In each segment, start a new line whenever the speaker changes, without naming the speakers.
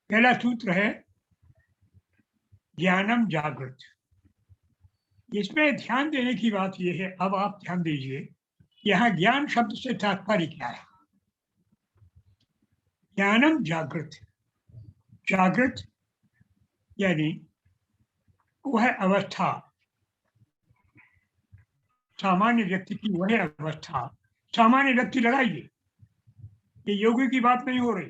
पहला सूत्र है ज्ञानम जागृत। इसमें ध्यान देने की बात यह है, अब आप ध्यान दीजिए, यहाँ ज्ञान शब्द से तात्पर्य क्या है। ज्ञानम जागृत, जागृत यानी वह अवस्था, सामान्य व्यक्ति की वह अवस्था, सामान्य व्यक्ति लगाइए, ये योगी की बात नहीं हो रही,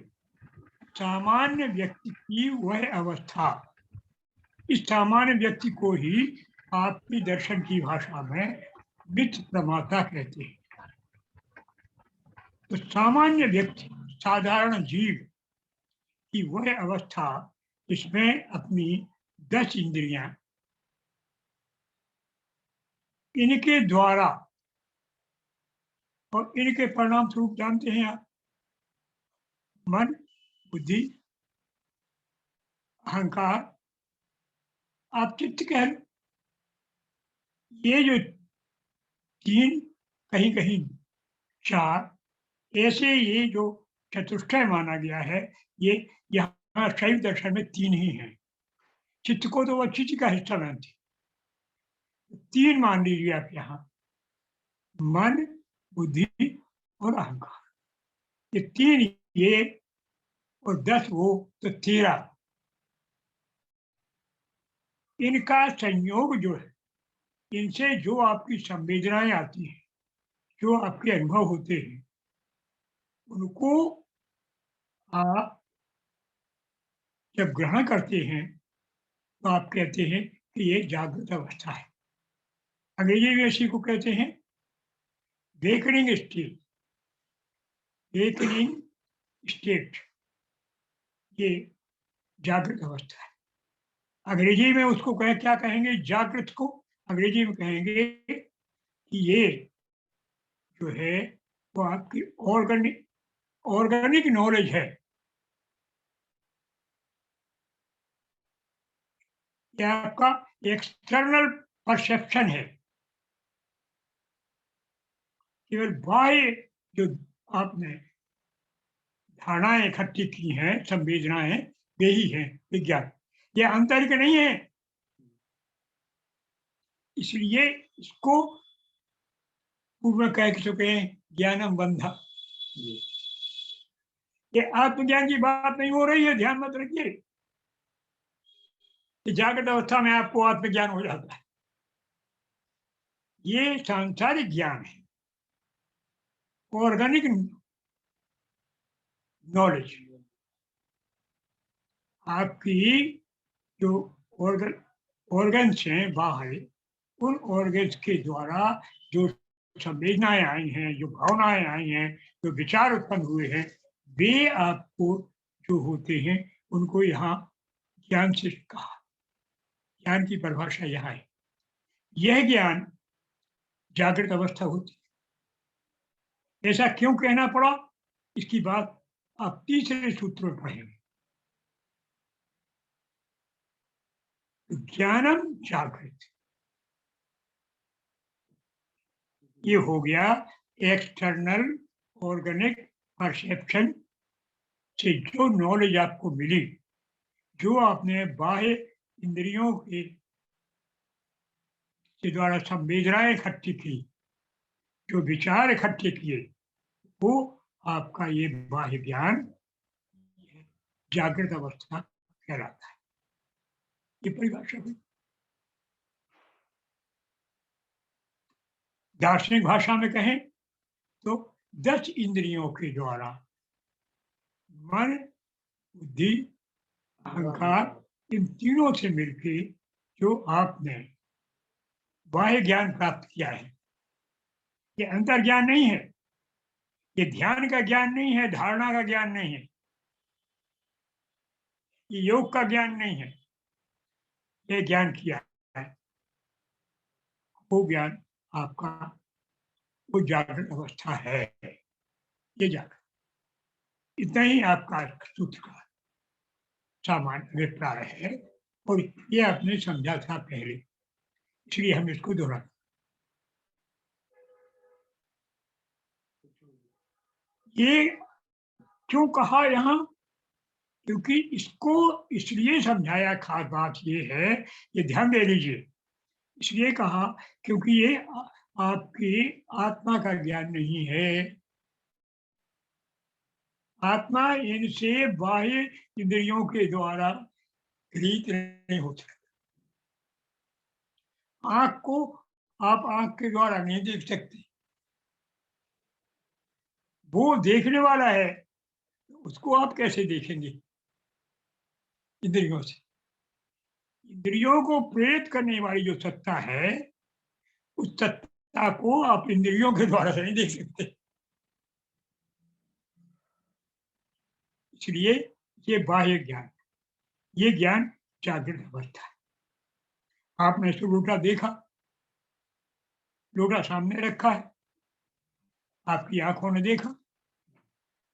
सामान्य व्यक्ति की वह अवस्था। इस सामान्य व्यक्ति को ही आपकी दर्शन की भाषा में नित्य प्रमाता कहते हैं। तो सामान्य व्यक्ति, साधारण जीव की वह अवस्था जिसमें अपनी 10 इंद्रियां, इनके द्वारा और इनके परिणाम स्वरूप जानते हैं आप, मन, बुद्धि, अहंकार, आप चित्त कह लो, ये जो 3, कहीं कहीं 4, ऐसे ये जो चतुष्टय माना गया है, ये यहाँ शैव दर्शन में 3 ही हैं। चित्त को तो वो चित्त का हिस्सा मानते, 3 मान लीजिए आप यहाँ, मन, बुद्धि और अहंकार, ये 3 ये और 10 वो, तो 13। इनका संयोग जो है, इनसे जो आपकी संवेदनाएं आती हैं, जो आपके अनुभव होते हैं, उनको आप जब ग्रहण करते हैं तो आप कहते हैं कि ये जागृत अवस्था है। अंग्रेजी में इसी को कहते हैं वेकनिंग स्टेट, वेकनिंग स्टेट, ये जागृत अवस्था है। अंग्रेजी में उसको क्या कहेंगे, जागृत को अंग्रेजी में कहेंगे कि ये जो है वो आपकी ऑर्गेनिक नॉलेज है, या आपका एक्सटर्नल परसेप्शन है। केवल बाह्य जो आपने धारणाएं इकट्ठी की हैं, संवेदनाएं, यही है विज्ञान, ये आंतरिक नहीं है। इसलिए इसको पूर्व में कह चुके हैं ज्ञानम बंधा। ये आत्मज्ञान की बात नहीं हो रही है, ध्यान मत रखिए कि जागृत अवस्था में आपको आत्मज्ञान हो जाता है। ये सांसारिक ज्ञान है, ऑर्गेनिक नॉलेज। आपकी जो ऑर्गन्स हैं बाहर, उन ऑर्गन्स के द्वारा जो संवेदनाएं आई हैं, जो भावनाएं आई हैं, जो विचार उत्पन्न हुए हैं, वे आपको जो होते हैं, उनको यहाँ ज्ञान से कहा। ज्ञान की परिभाषा यहाँ है। यह ज्ञान जागृत अवस्था होती है। ऐसा क्यों कहना पड़ा, इसकी बात आप तीसरे सूत्र में पढ़ेंगे। ज्ञानम जागृत, ये हो गया एक्सटर्नल ऑर्गेनिक परसेप्शन से जो नॉलेज आपको मिली, जो आपने बाह्य इंद्रियों के द्वारा संवेदनाएं इकट्ठी की, जो विचार इकट्ठे किए, वो आपका ये बाह्य ज्ञान जागृत अवस्था कहलाता है। ये परिभाषा हुई। दार्शनिक भाषा में कहें तो 10 इंद्रियों के द्वारा मन, बुद्धि, अहंकार, इन तीनों से मिलकर जो आपने बाह्य ज्ञान प्राप्त किया है, ये अंतर ज्ञान नहीं है, ये ध्यान का ज्ञान नहीं है, धारणा का ज्ञान नहीं है, ये योग का ज्ञान नहीं है, ये ज्ञान किया है, वो ज्ञान आपका वो जागृत अवस्था है। ये जागृत, इतना ही आपका सूत्र का सामान्य अभिप्राय है, और ये आपने समझा था पहले, इसलिए हम इसको दोहराते। ये क्यों कहा यहाँ क्योंकि इसको इसलिए समझाया, खास बात ये है, ये ध्यान दे लीजिए, इसलिए कहा क्योंकि ये आपकी आत्मा का ज्ञान नहीं है। आत्मा इनसे बाह्य इंद्रियों के द्वारा गृहीत नहीं हो सकता। आँख को आप आँख के द्वारा नहीं देख सकते, वो देखने वाला है, उसको आप कैसे देखेंगे? इंद्रियों से। इंद्रियों को प्रेरित करने वाली जो सत्ता है, उस सत्ता को आप इंद्रियों के द्वारा से नहीं देख सकते। इसलिए ये बाह्य ज्ञान, ये ज्ञान जागृत अवस्था है। आपने इसको लोटा देखा, लोटा सामने रखा है, आपकी आंखों ने देखा,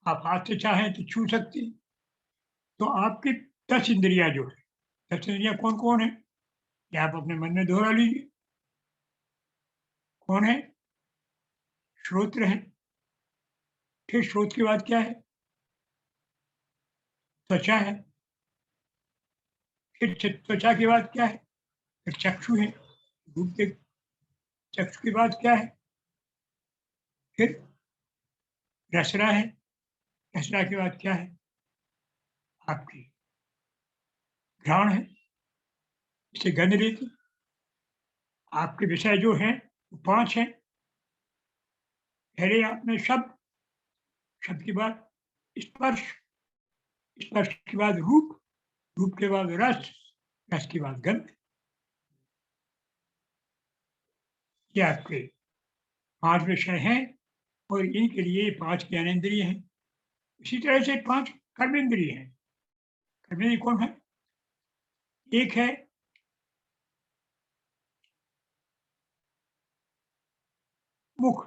आप हाथ से चाहें तो छू सकते हैं। तो आपकी 10 इंद्रियां जो है, 10 इंद्रियां कौन कौन है, ये आप अपने मन में दोहरा लीजिए। कौन है? श्रोत्र है। फिर श्रोत्र के बाद क्या है? त्वचा है। फिर त्वचा के बाद क्या है? फिर चक्षु है, रूप देख। चक्षु के बाद क्या है? फिर रसना है। रसना के बाद क्या है? आपकी घ्राण है, इसे गंध लेती। आपके विषय जो हैं वो 5 हैं। पहले आपने शब्द, शब्द के बाद स्पर्श, स्पर्श के बाद रूप, रूप के बाद रस, रस के बाद गंध। ये आपके 5 विषय हैं और इनके लिए 5 ज्ञानेंद्रिय हैं। इसी तरह से 5 कर्मेंद्रिय हैं। कर्मेंद्रिय कौन है? एक है मुख,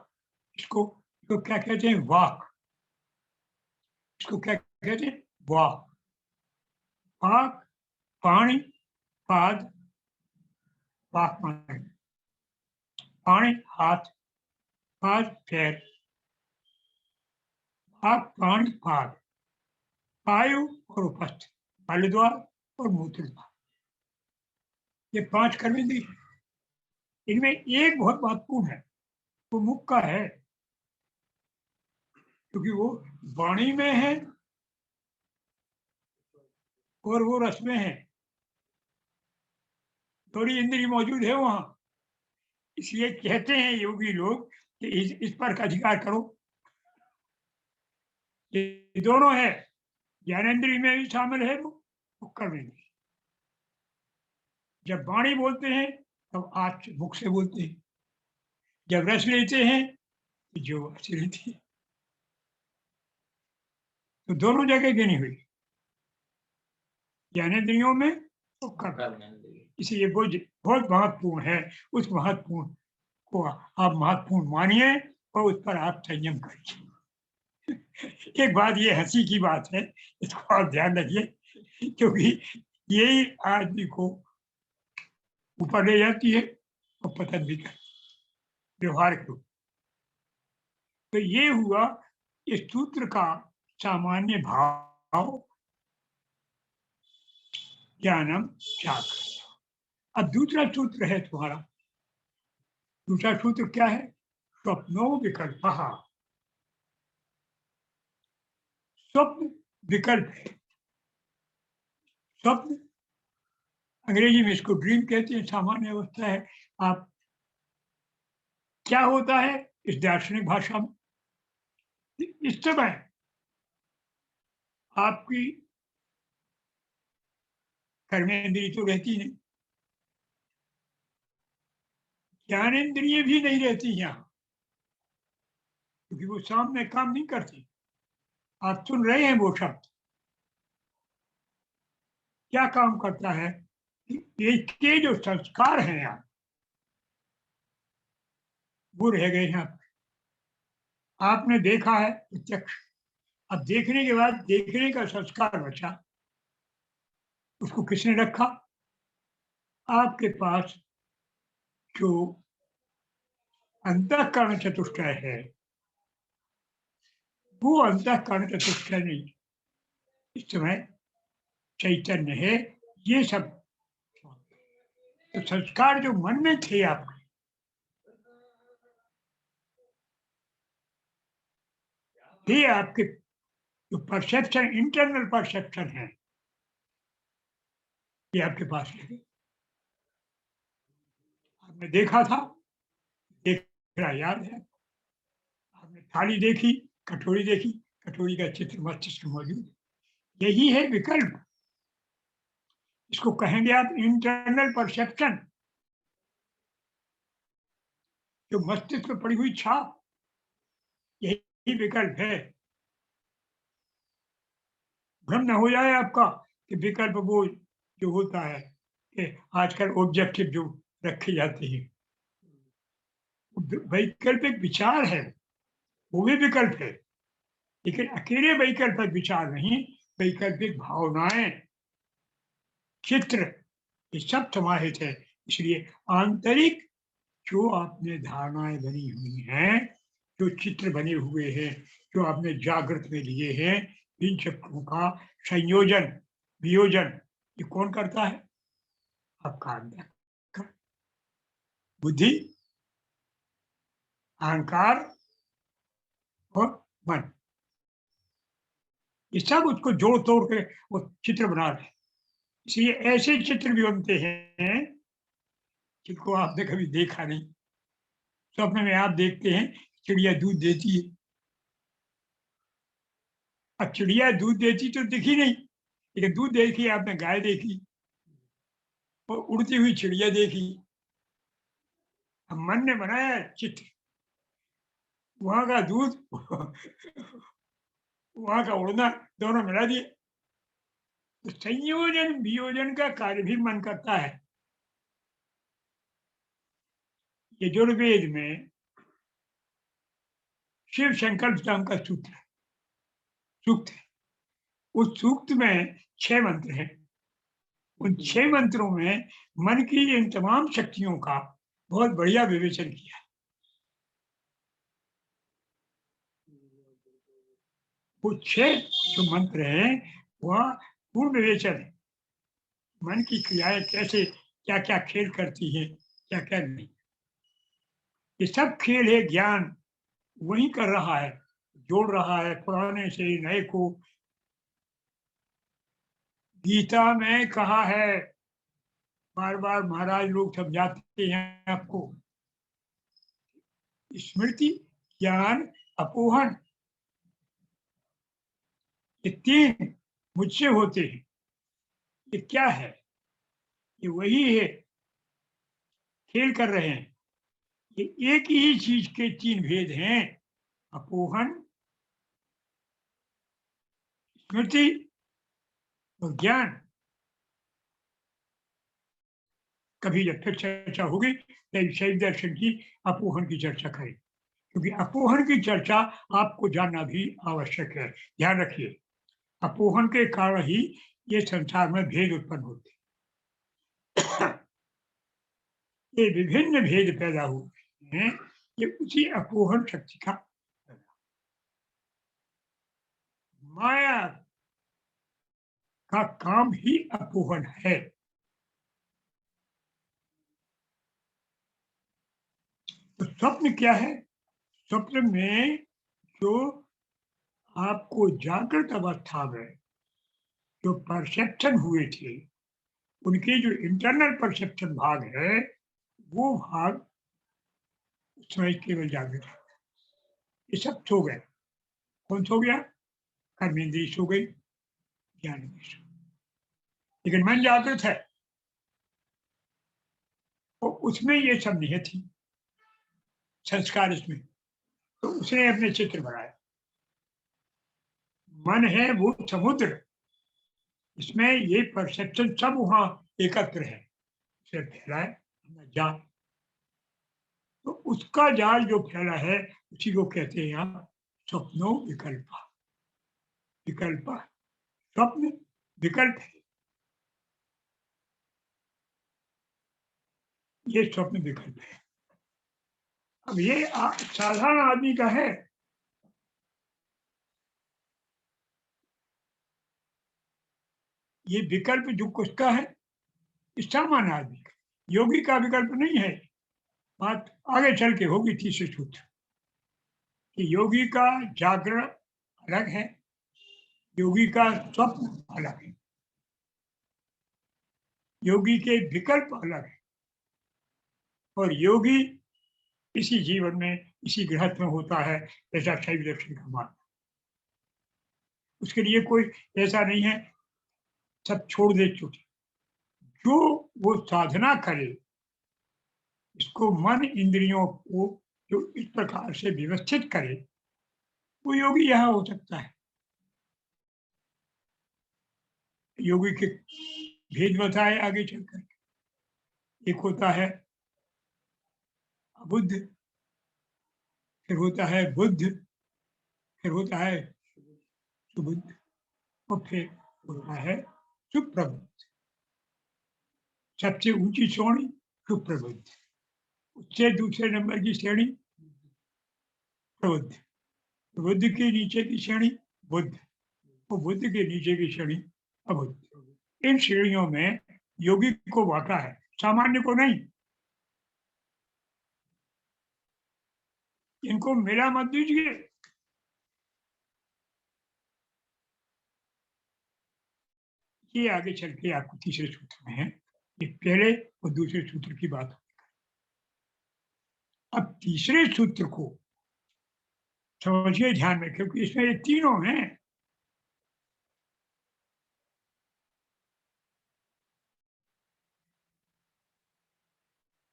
इसको तो क्या कहते हैं? वाक। इसको क्या कहते हैं? वाक। पाक, पाणी, पाद, पाक माने पाणी हाथ, पाद पैर, पाक पाणी पाद, वायु और उपस्थ, मलद्वार और मूत्रद्वार। ये 5 कर्मेंद्रिय हैं। इनमें एक बहुत महत्वपूर्ण है, वो मुख का है, क्योंकि वो वाणी में है और वो रस में है। थोड़ी इंद्रिय मौजूद है वहां। इसलिए कहते हैं योगी लोग कि इस पर का अधिकार करो। ये दोनों है, ज्ञानेन्द्रिय में भी शामिल है वो कर्मेंद्रिय। जब वाणी बोलते हैं तब आंख मुख से बोलते हैं, जब रस लेते हैं तो जो रस लेती है, तो दोनों जगह गिनी हुई, ज्ञानेन्द्रियों में और कर्म। इसलिए वो बहुत महत्वपूर्ण है। उस महत्वपूर्ण को आप महत्वपूर्ण मानिए और उस पर आप संयम करिए। एक बात, ये हंसी की बात है, इसको आप ध्यान रखिए, क्योंकि यही आदमी को ऊपर ले जाती है और पतन भी करती है व्यवहार के रूप। तो ये हुआ इस सूत्र का सामान्य भाव, ज्ञानम जागृत। अब दूसरा सूत्र है तुम्हारा। दूसरा सूत्र क्या है? स्वप्नो विकल्प। स्वप्न विकल्प है। स्वप्न अंग्रेजी में इसको ड्रीम कहते हैं, सामान्य अवस्था है। आप क्या होता है इस दार्शनिक भाषा में? इस समय आपकी कर्मेंद्रिय तो रहती नहीं, ज्ञानेन्द्रिय भी नहीं रहती यहाँ, क्योंकि वो सामने काम नहीं करती। आप सुन रहे हैं वो शब्द, क्या काम करता है कि इसके जो संस्कार हैं यहाँ, वो रह गए हैं। आपने देखा है प्रत्यक्ष, अब देखने के बाद देखने का संस्कार बचा, उसको किसने रखा? आपके पास जो अंतःकरण चतुष्टय है, वो अंतःकरण चतुष्टय नहीं इस समय चैतन्य है, ये सब। तो संस्कार जो मन में थे आपके, ये आपके जो परसेप्शन, इंटरनल परसेप्शन है, ये आपके पास लगे। आपने देखा था, देख रहा याद है, आपने थाली देखी, कटोरी देखी, कटोरी का चित्र मस्तिष्क में मौजूद है। यही है विकल्प, इसको कहेंगे आप इंटरनल परसेप्शन, जो मस्तिष्क में पड़ी हुई छाप, यही विकल्प है। भ्रम न हो जाए आपका कि विकल्प वो जो होता है कि आजकल ऑब्जेक्टिव जो रखे जाते हैं, वैकल्पिक विचार है, वो भी विकल्प है, लेकिन अकेले वैकल्पिक विचार नहीं, वैकल्पिक भावनाएं, चित्र, ये सब समाहित है। इसलिए आंतरिक जो आपने धारणाएं बनी हुई हैं, जो चित्र बने हुए हैं, जो आपने जागृत में लिए हैं, इन सबकों का संयोजन, वियोजन, ये कौन करता है? आपका अंतःकरण, बुद्धि, अहंकार और मन, ये सब उसको जोड़ तोड़ के वो चित्र बना रहे हैं। इसलिए ऐसे चित्र भी बनते हैं जिनको आपने कभी देखा नहीं। स्वप्न में आप देखते हैं चिड़िया दूध देती है, अब चिड़िया दूध देती तो दिखी नहीं, लेकिन दूध देखी, आपने गाय देखी और उड़ती हुई चिड़िया देखी। अब मन ने बनाया चित्र, वहां का दूध वहां का उड़ना, दोनों मिला दिए। तो संयोजन वियोजन का कार्य भी मन करता है। यजुर्वेद में शिव संकल्प नाम का सूत्र है, सूक्त है। उस सूक्त में 6 मंत्र हैं। उन 6 मंत्रों में मन की इन तमाम शक्तियों का बहुत बढ़िया विवेचन किया है। वो 6 जो मंत्र हैं, वह पूर्ण विवेचन है। मन की क्रियाएं कैसे, क्या क्या खेल करती है, क्या क्या नहीं, ये सब खेल है। ज्ञान वही कर रहा है, जोड़ रहा है पुराने से नए को। गीता में कहा है, बार बार महाराज लोग समझाते हैं आपको, स्मृति, ज्ञान, अपोहन, ये 3 मुझसे होते हैं। ये क्या है? ये वही है, खेल कर रहे हैं। ये एक ही चीज के 3 भेद हैं, अपोहन, स्मृति और ज्ञान। कभी जब फिर चर्चा होगी तो शैव दर्शन की अपोहन की चर्चा करें, क्योंकि अपोहन की चर्चा आपको जानना भी आवश्यक है। ध्यान रखिए, अपोहन के कारण ही ये संसार में भेद उत्पन्न होते हैं। ये विभिन्न भेद पैदा हुए हैं, ये उसी अपोहन शक्ति का, माया का काम ही अपोहन है। तो स्वप्न क्या है? स्वप्न में जो आपको जागृत अवस्था में जो परसेप्शन हुए थे, उनके जो इंटरनल परसेप्शन भाग है, वो भाग उस समय केवल जागृत है। ये सब सो गए। कौन सो गया? कर्मेंद्रिय सो गई, ज्ञानेंद्रिय सो गई, लेकिन मन जागृत है। और उसमें ये सब निहित थी, संस्कार इसमें, तो उसने अपने चित्र बनाया। मन है वो समुद्र, इसमें ये परसेप्शन सब वहां एकत्र है, उसे फैला है जाल। तो उसका जाल जो फैला है, उसी को कहते हैं आप स्वप्नो विकल्प। विकल्प, स्वप्न विकल्प है, ये स्वप्न विकल्प है। अब ये साधारण आदमी का है, ये विकल्प जो किसका है? सामान्य आदमी का, योगी का विकल्प नहीं है। बात आगे चल के होगी तीसरे सूत्र कि योगी का जागरण अलग है, योगी का स्वप्न अलग है, योगी के विकल्प अलग है, और योगी इसी जीवन में, इसी गृहस्थ में होता है, ऐसा शैव दर्शन का मानना। उसके लिए कोई ऐसा नहीं है सब छोड़ दे छूटे। जो वो साधना करे, इसको मन इंद्रियों को जो इस प्रकार से व्यवस्थित करे, वो योगी यहाँ हो सकता है। योगी के भेद बताए आगे चलकर। एक होता है अबुद्ध, फिर होता है बुद्ध, फिर होता है सुबुद्ध, और फिर होता है सुप्रबुद्ध। सबसे ऊंची श्रेणी सुप्रबुद्ध, उससे दूसरे नंबर की श्रेणी प्रबुद्ध, बुद्ध के नीचे की श्रेणी बुद्ध, और बुद्ध के नीचे की श्रेणी अबुद्ध। इन श्रेणियों में योगी को बांटा है, सामान्य को नहीं। इनको मिला मत दीजिए। ये आगे चल के आपको तीसरे सूत्र में है, ये पहले और दूसरे सूत्र की बात होगी। अब तीसरे सूत्र को समझिए ध्यान में, क्योंकि इसमें ये तीनों हैं।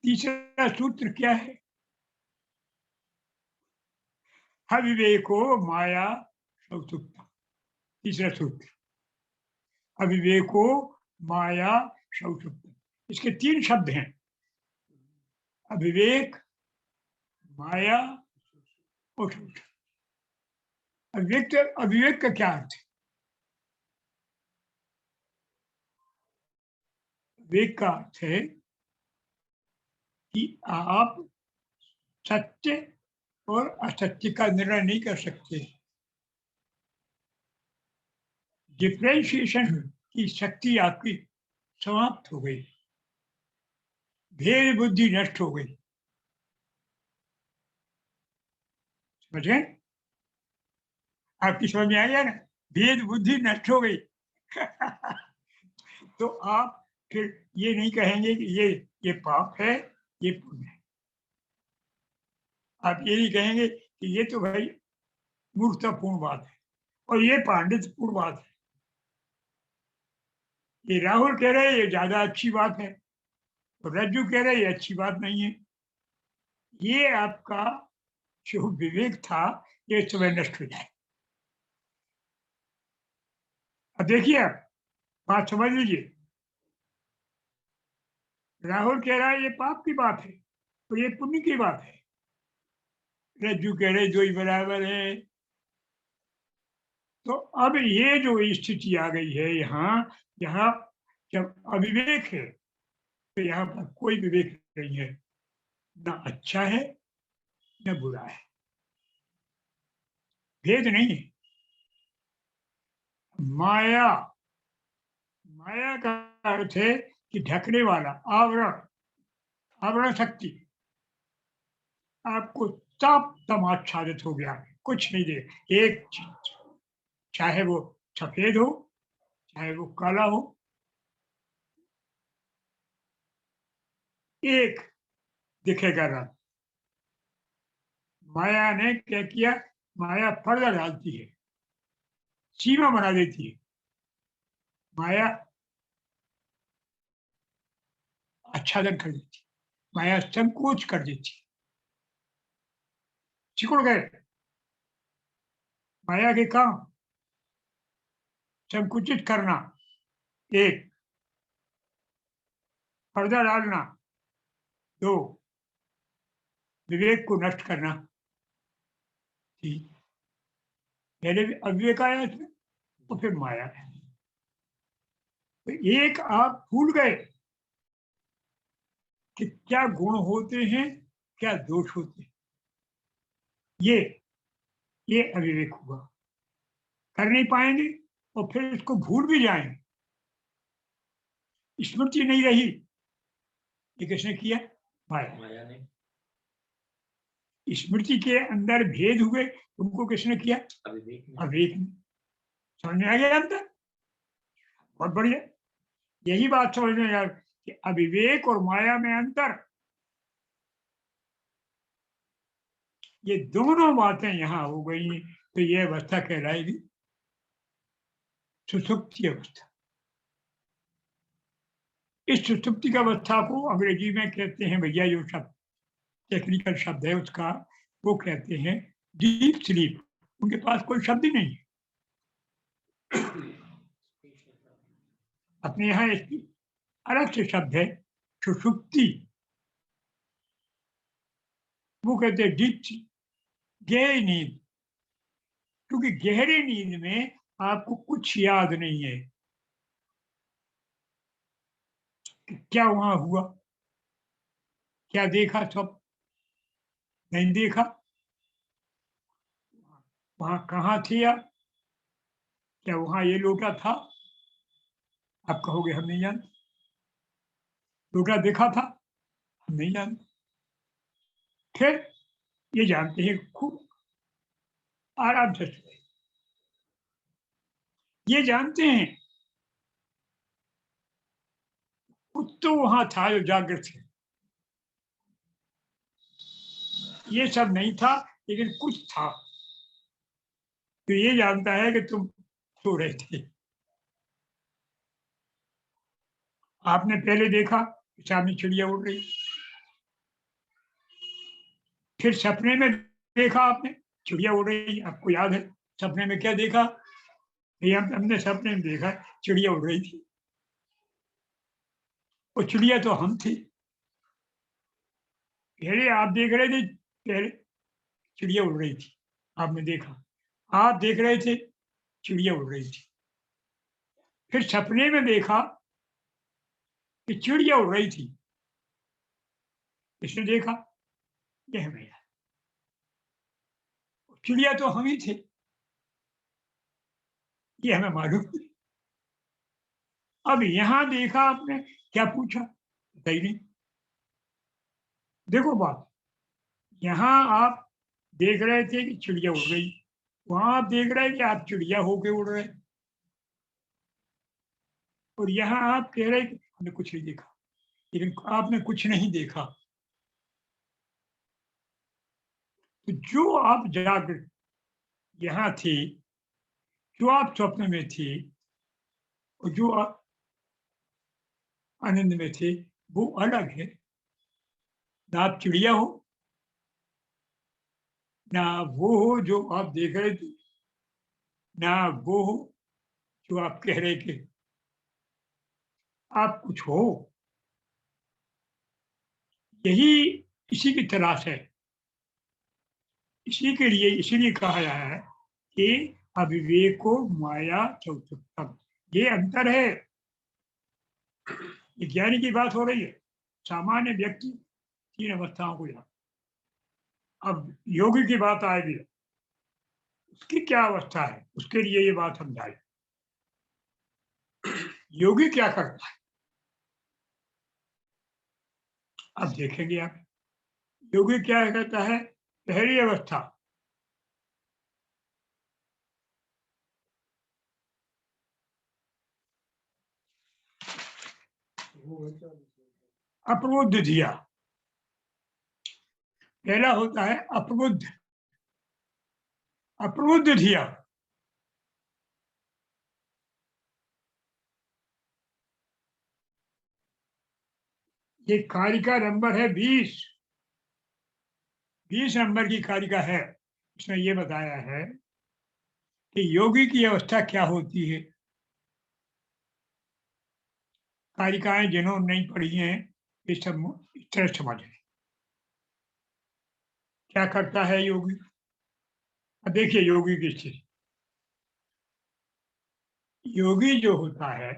तीसरा सूत्र क्या है? अविवेको माया सौसुप्तम। तीसरा सूत्र अविवेको माया सौसुप्तम। इसके तीन शब्द हैं, अविवेक, माया और सौसुप्तम। अविवेक का क्या अर्थ है? विवेक का अर्थ है कि आप सत्य और असत्य का निर्णय नहीं कर सकते। डिफ्रेंशिएशन की शक्ति आपकी समाप्त हो गई, भेद बुद्धि नष्ट हो गई। समझे? आपकी समझ में आ गया ना? भेद बुद्धि नष्ट हो गई। तो आप फिर ये नहीं कहेंगे कि ये पाप है, ये पुण्य है। आप ये नहीं कहेंगे कि ये तो भाई मूर्खतापूर्ण बात है और ये पांडित्यपूर्ण बात है। ये राहुल कह रहे हैं ये ज्यादा अच्छी बात है, और रज्जू कह रहे हैं ये अच्छी बात नहीं है। ये आपका जो विवेक था, ये समय नष्ट हो जाए। अब देखिए, आप बात समझ लीजिए। राहुल कह रहा है ये पाप की बात है और ये पुण्य की बात है। रज्जू कह रहे दो ही बराबर है। तो अब ये जो स्थिति आ गई है यहाँ, यहाँ जब अविवेक है तो यहाँ पर कोई विवेक नहीं है, ना अच्छा है न बुरा है, भेद नहीं है। माया, माया का अर्थ है कि ढकने वाला, आवरण, आवरण शक्ति। आपको तब तम आच्छादित हो गया, कुछ नहीं दे। एक चीज, चाहे वो सफेद हो, चाहे वो काला हो, एक दिखेगा रंग। माया ने क्या किया? माया पर्दा डालती है, सीमा बना देती है। माया आच्छादन कर देती है, माया संकोच कर देती है। सिकुड़ गए माया के काम, संकुचित करना एक, पर्दा डालना दो, विवेक को नष्ट करना तीन। पहले भी अविवेक आया इसमें, तो फिर माया है। तो एक आप भूल गए कि क्या गुण होते हैं, क्या दोष होते हैं। ये अविवेक हुआ, कर नहीं पाएंगे और फिर इसको भूल भी जाएंगे। स्मृति नहीं रही, ये किसने किया? माया।
माया ने।
स्मृति के अंदर भेद हुए, उनको किसने किया?
अविवेक ने।
अविवेक ने। समझ में आ गया अंतर? बहुत बढ़िया। यही बात समझ में यार कि अविवेक और माया में अंतर, ये दोनों बातें यहां हो गई तो ये अवस्था कहलाएगी सुषुप्ति अवस्था। इस सुषुप्ति की अवस्था को अंग्रेजी में कहते हैं भैया, जो शब्द टेक्निकल शब्द है उसका, वो कहते हैं डीप स्लीप। उनके पास कोई शब्द ही नहीं है। अपने यहाँ इसकी अलग से शब्द है सुषुप्ति, वो कहते हैं डीप, गहरी नींद। क्योंकि गहरी नींद में आपको कुछ याद नहीं है कि क्या वहां हुआ, क्या देखा, सब नहीं देखा, वहां कहाँ थे आप, क्या वहां ये लोटा था, आप कहोगे हम नहीं जानते। लोटा देखा था, हम नहीं जानते। फिर ये जानते हैं खूब आराम से सोए, ये जानते हैं कुछ तो वहां था जो जागृत है, ये सब नहीं था लेकिन कुछ था। तो ये जानता है कि तुम सो रहे थे। आपने पहले देखा कि सामने चिड़िया उड़ रही, फिर सपने में देखा आपने चिड़िया उड़ रही, आपको याद है सपने में क्या देखा? ये हमने सपने में देखा चिड़िया उड़ रही थी, वो चिड़िया तो हम थे। पहले आप देख रहे थे, पहले चिड़िया उड़ रही थी, आपने देखा, आप देख रहे थे चिड़िया उड़ रही थी। फिर सपने में देखा कि चिड़िया उड़ रही थी, इसने देखा, ये हमें याद, चिड़िया तो हम ही थे, ये हमें मालूम। अब यहां देखा आपने, क्या पूछा? बताइए नहीं। देखो बात, यहां आप देख रहे थे कि चिड़िया उड़ गई, वहां आप देख रहे हैं कि आप चिड़िया होके उड़ रहे, और यहाँ आप कह रहे कि हमने कुछ नहीं देखा, लेकिन आपने कुछ नहीं देखा। तो जो आप जागृत यहाँ थे, जो आप स्वप्न में थे, और जो आप आनंद में थे, वो अलग है। ना आप चिड़िया हो, ना वो हो जो आप देख रहे थे, ना वो हो जो आप कह रहे थे आप कुछ हो। यही इसी की तलाश है, इसी के लिए, इसीलिए कहा गया है कि अविवेको माया चौथुत्तम, ये अंतर है। ये ज्ञानी की बात हो रही है, सामान्य व्यक्ति तीन अवस्थाओं को जान। अब योगी की बात आएगी, उसकी क्या अवस्था है, उसके लिए ये बात समझाई। योगी क्या करता है, अब देखेंगे आप। योगी क्या करता है? पहली अवस्था, अप्रबुद्ध धिया, पहला होता है अप्रबुद्ध, अप्रबुद्ध धिया। ये कारिका नंबर है 20, 20 नंबर की कारिका है। इसमें ये बताया है कि योगी की अवस्था क्या होती है। कारिकाएं जिन्होंने नहीं पढ़ी हैं, ये सब इस तरह समझ लें। क्या करता है योगी? अब देखिए योगी की स्थिति, योगी जो होता है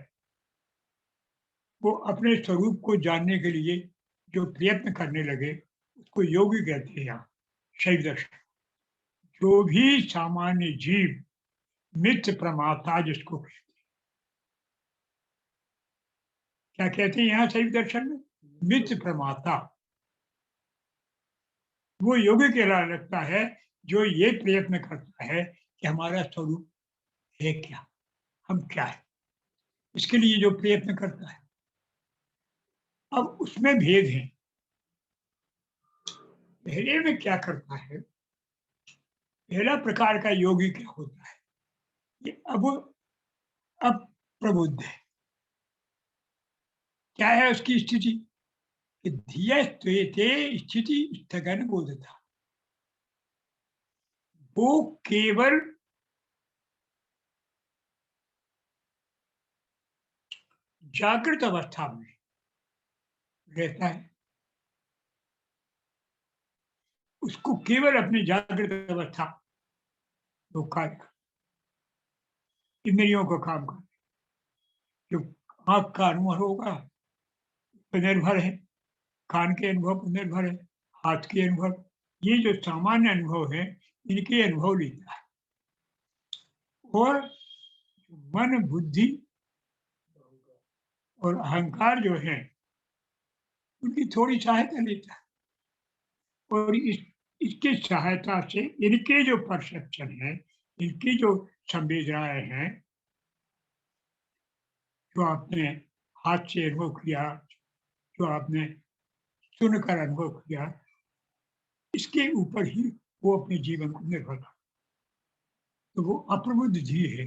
वो अपने स्वरूप को जानने के लिए जो प्रयत्न करने लगे, उसको योगी कहते हैं। यहाँ शैव दर्शन, जो भी सामान्य जीव मिथ्य प्रमाता जिसको, क्या कहते हैं यहाँ शैव दर्शन में? मित्र प्रमाता। वो योगी कहलाने लगता है जो ये प्रयत्न करता है कि हमारा स्वरूप है क्या, हम क्या है, इसके लिए जो प्रयत्न करता है। अब उसमें भेद है। पहले में क्या करता है, पहला प्रकार का योगी क्या होता है, ये अब प्रबुद्ध है। क्या है उसकी स्थिति कि धिया त्वेते स्थिति स्थगन बोधता। वो केवल जागृत अवस्था में रहता है, उसको केवल अपनी जागृत अवस्था वो कार्य इंद्रियों का काम कर, जो आंख का अनुभव होगा पर निर्भर है, कान के अनुभव पर निर्भर है, हाथ के अनुभव, ये जो सामान्य अनुभव है इनके अनुभव लेता है। और मन बुद्धि और अहंकार जो है उनकी थोड़ी सहायता लेता है, और इसके सहायता से इनके जो परसेप्शन है, इनकी जो संवेदनाएं हैं, जो आपने हाथ से अनुभव किया, जो आपने सुनकर अनुभव किया, इसके ऊपर ही वो अपने जीवन को निर्भर करता है। तो वो अप्रबुद्ध धी है,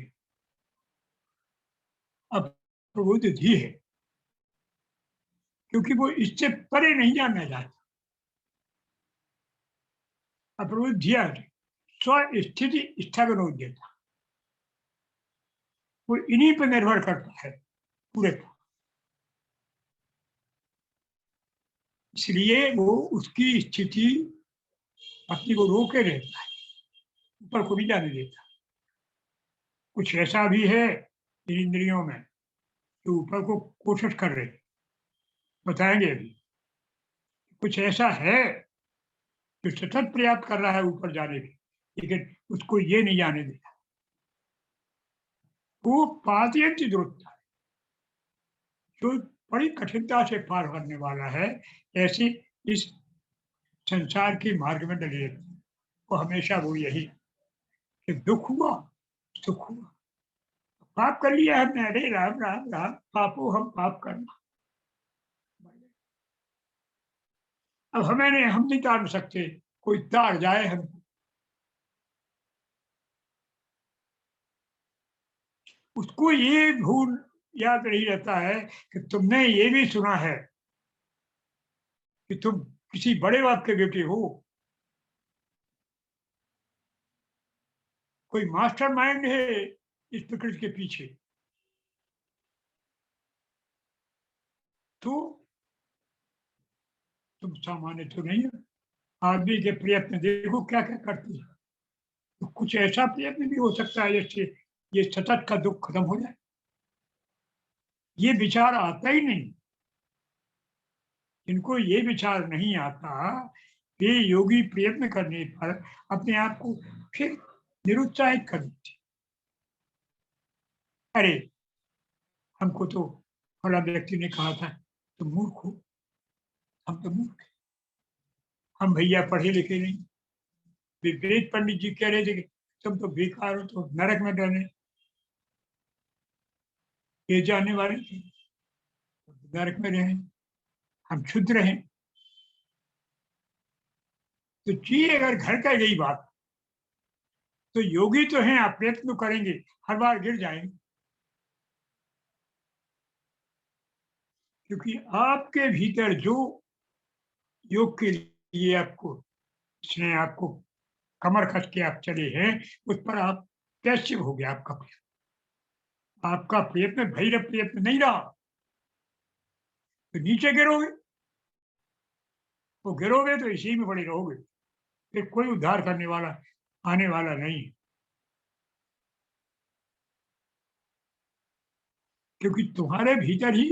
अप्रबुद्ध धी है, क्योंकि वो इससे परे नहीं जानना चाहता। अप्रबुद्ध धिया स्व स्थिति स्थगन हो देता, वो इन्हीं पर निर्भर करता है पूरे का। इसलिए वो उसकी स्थिति अपनी को रोके रहता है, ऊपर को नहीं जाने देता। कुछ ऐसा भी है इन इंद्रियों में जो ऊपर को कोशिश कर रहे हैं, बताएंगे अभी। कुछ ऐसा है जो सतत प्रयास कर रहा है ऊपर जाने की, लेकिन उसको ये नहीं जाने देता। वो पातियंत दुरुत्ता है, जो बड़ी कठिनता से पार करने वाला है, ऐसी इस संसार की मार्ग में डले रहते हैं। वो हमेशा वो यही कि दुख हुआ सुख हुआ, पाप कर लिया हमने, अरे राम राम राम, पापो हम पाप करना। अब हमें नहीं, हम नहीं तार सकते, कोई तार जाए हमको। उसको ये भूल याद नहीं रहता है कि तुमने ये भी सुना है कि तुम किसी बड़े बाप के बेटे हो, कोई मास्टर माइंड है इस प्रकृति के पीछे। तो तुम सामान्य तो नहीं हो। आदमी के प्रयत्न देखो क्या क्या करती है। तो कुछ ऐसा प्रयत्न भी हो सकता है जैसे ये सतत का दुख खत्म हो जाए। ये विचार आता ही नहीं, इनको ये विचार नहीं आता। ये योगी प्रयत्न करने पर अपने आप को फिर निरुत्साहित कर देते। अरे हमको तो फला व्यक्ति ने कहा था तुम मूर्ख हो, हम तो मूर्ख हैं, हम भैया पढ़े लिखे नहीं। विपरीत पंडित जी कह रहे थे कि तुम तो बेकार हो, तो नरक में डरने ये जाने वाले थे, नरक में रहे, हम क्षुद्र हैं। तो जी अगर घर का यही बात, तो योगी तो हैं, आप प्रयत्न करेंगे, हर बार गिर जाएंगे, क्योंकि आपके भीतर जो योग के लिए आपको, इसने आपको कमर कस के आप चले हैं, उस पर आप कैसे हो गया आपका प्रयत्न। आपका प्रयत्न भैरव प्रयत्न नहीं रहा, तो नीचे गिरोगे, तो गिरोगे तो इसी में पड़े रहोगे, फिर कोई उद्धार करने वाला आने वाला नहीं, क्योंकि तुम्हारे भीतर ही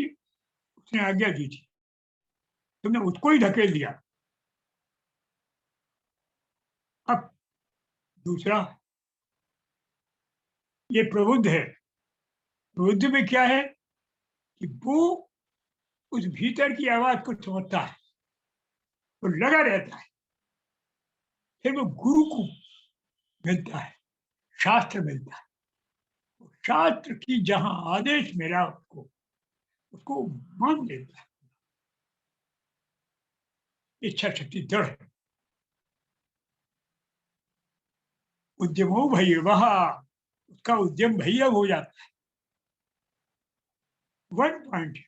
उसने आज्ञा दी थी, तुमने उसको ही धकेल दिया। अब दूसरा, ये प्रबुद्ध है। प्रबुद्ध में क्या है कि वो उस भीतर की आवाज को समझता है, तो लगा रहता है। फिर वो गुरु को मिलता है, शास्त्र मिलता है। शास्त्र की जहां आदेश मिला उसको उसको मान लेता है। इच्छा शक्ति दृढ़ है। उद्यमो भैरवः, उसका उद्यम भैरव हो जाता है। 1 पॉइंट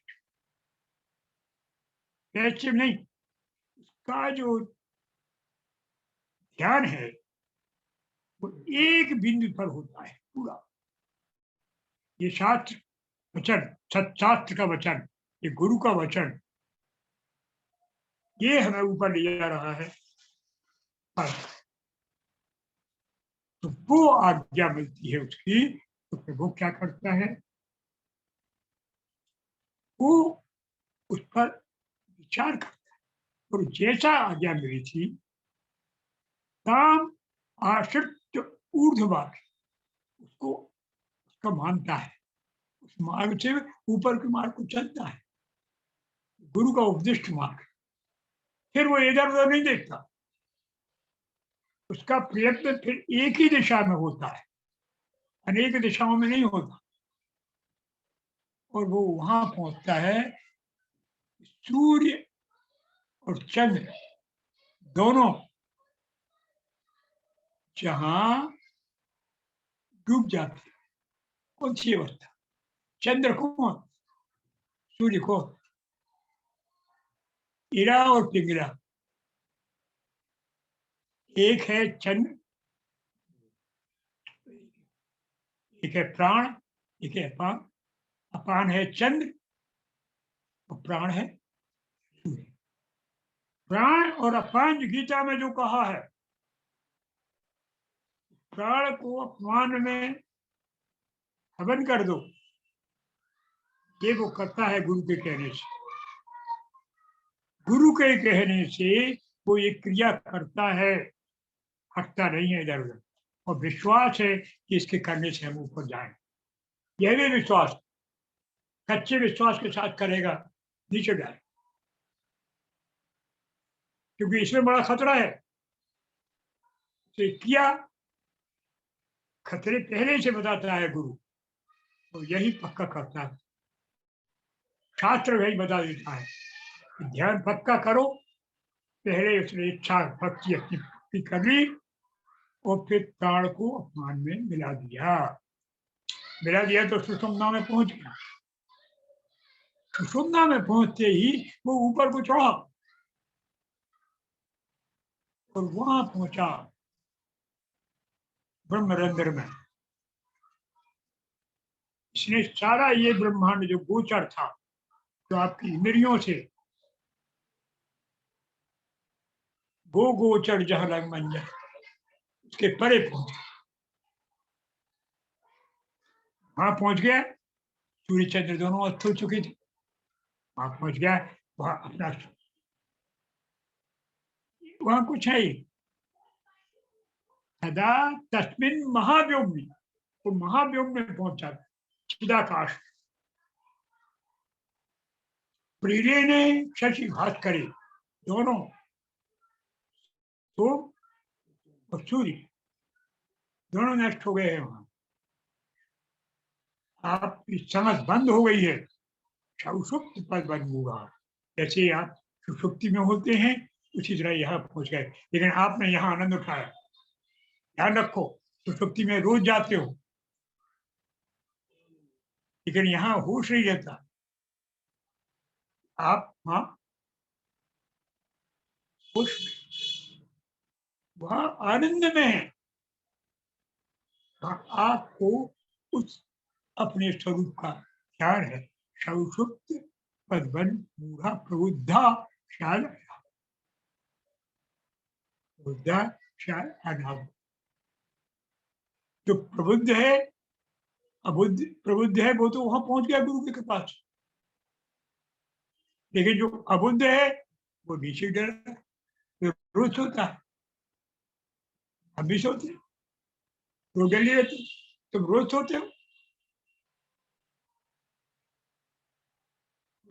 पैसिव नहीं, उसका जो ध्यान है वो एक बिंदु पर होता है पूरा। ये शास्त्र वचन, सत्शास्त्र का वचन, ये गुरु का वचन, ये हमें ऊपर ले जा रहा है। तो वो आज्ञा मिलती है उसकी, तो फिर वो क्या करता है, वो उस पर विचार करता है। और जैसा आज्ञा मिली थी, काम आश्रित ऊर्ध्ववाद, उसको उसका मानता है, उस मार्ग से ऊपर के मार्ग को चलता है, गुरु का उपदिष्ट मार्ग। फिर वो इधर उधर नहीं देखता, उसका प्रयत्न फिर एक ही दिशा में होता है, अनेक दिशाओं में नहीं होता। और वो वहां पहुंचता है, सूर्य और चंद्र दोनों जहां डूब जाते हैं। कौन सी अवस्था? चंद्र कौन, सूर्य को, इरा और पिंगला। एक है चंद्र, एक है प्राण, एक है अपान। अपान है चंद्र और प्राण है सूर्य। प्राण और अपान गीता में जो कहा है, प्राण को अपमान में हवन कर दो, ये वो करता है गुरु के कहने से। गुरु के कहने से वो ये क्रिया करता है, हटता नहीं है इधर उधर। और विश्वास है कि इसके करने से हम ऊपर जाएं। यह भी विश्वास, सच्चे विश्वास के साथ करेगा, नीचे जाए, क्योंकि इसमें बड़ा खतरा है। तो किया, खतरे पहले से बताता है गुरु, तो यही पक्का करता है। शास्त्र वही बता देता है, ध्यान पक्का करो। पहले उसने इच्छा भक्ति अपनी पूरी कर ली और फिर प्राण को अपमान में मिला दिया तो सुषुम्ना में पहुंच गया। सुषुम्ना में पहुंचते ही वो ऊपर को चढ़ा और वहां पहुंचा ब्रह्मरंध्र में। इसने सारा ये ब्रह्मांड जो गोचर था, जो आपकी इंद्रियों से गोचर जहां रंग मंजर, उसके परे पहुंच, वहां पहुंच गया। सूर्य चंद्र दोनों अस्त हो चुके थे, वहां पहुंच गया। वहां अपना, वहां कुछ है ही सदा तस्मिन महाव्योम में, वो महाव्योम में पहुंचा, चिदाकाश। प्रिय ने शशि भास्करी, दोनों तो और सूर्य दोनों नष्ट हो गए हैं। वहां आपकी समझ बंद हो गई है, सुषुप्त पद बंद हुआ। जैसे आप सुषुप्ति में होते हैं, उसी तरह यहाँ पहुंच गए। लेकिन आपने यहाँ आनंद उठाया, ध्यान रखो, सुषुप्ति में रोज जाते हो, लेकिन यहाँ होश नहीं रहता। आप वहां होश, वहां आनंद में है। आपको उस अपने स्वरूप का ख्याल है। सुषुप्त पदबन मूढ़ा प्रबुद्धा ख्याल, बुद्धा ख्याल अनाव। जो प्रबुद्ध है, अबुद्ध प्रबुद्ध है, वो तो वहां पहुंच गया गुरु के पास। लेकिन जो अबुद्ध है वो नीचे डर, रोज सोता है। हम भी सोते हैं, रोज डर रहते, तुम रोज सोते हो।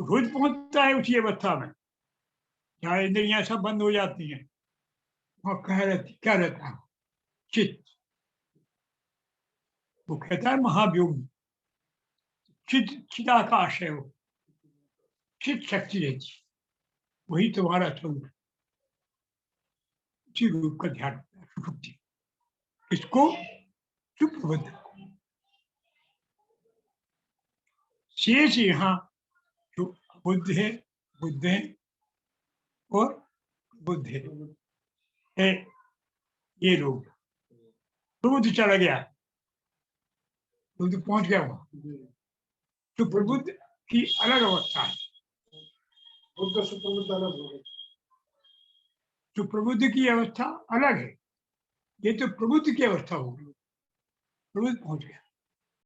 रोज पहुंचता है उसी अवस्था में, जहाँ इंद्रियां सब बंद हो जाती हैं, वहाँ क्या रहता है? चित्त। वो कहता है महाव्योम, चित्त चिदाकाश है वो, चित्त शक्ति रहती है, वही तुम्हारा स्वरूप है। उसी रूप का ध्यान होता है सुषुप्ति। इसको सुप्रबुद्ध शेष यहाँ जो बुद्ध है, बुद्ध है और बुद्ध है, ये लोग। प्रबुद्ध चला गया, बुद्ध पहुंच गया वहां, तो प्रबुद्ध की अलग अवस्था है। बुद्ध सुप्रबुद्ध अलग हो गए, तो प्रबुद्ध की अवस्था अलग है, ये तो प्रबुद्ध की अवस्था हो गई, प्रबुद्ध पहुंच गया।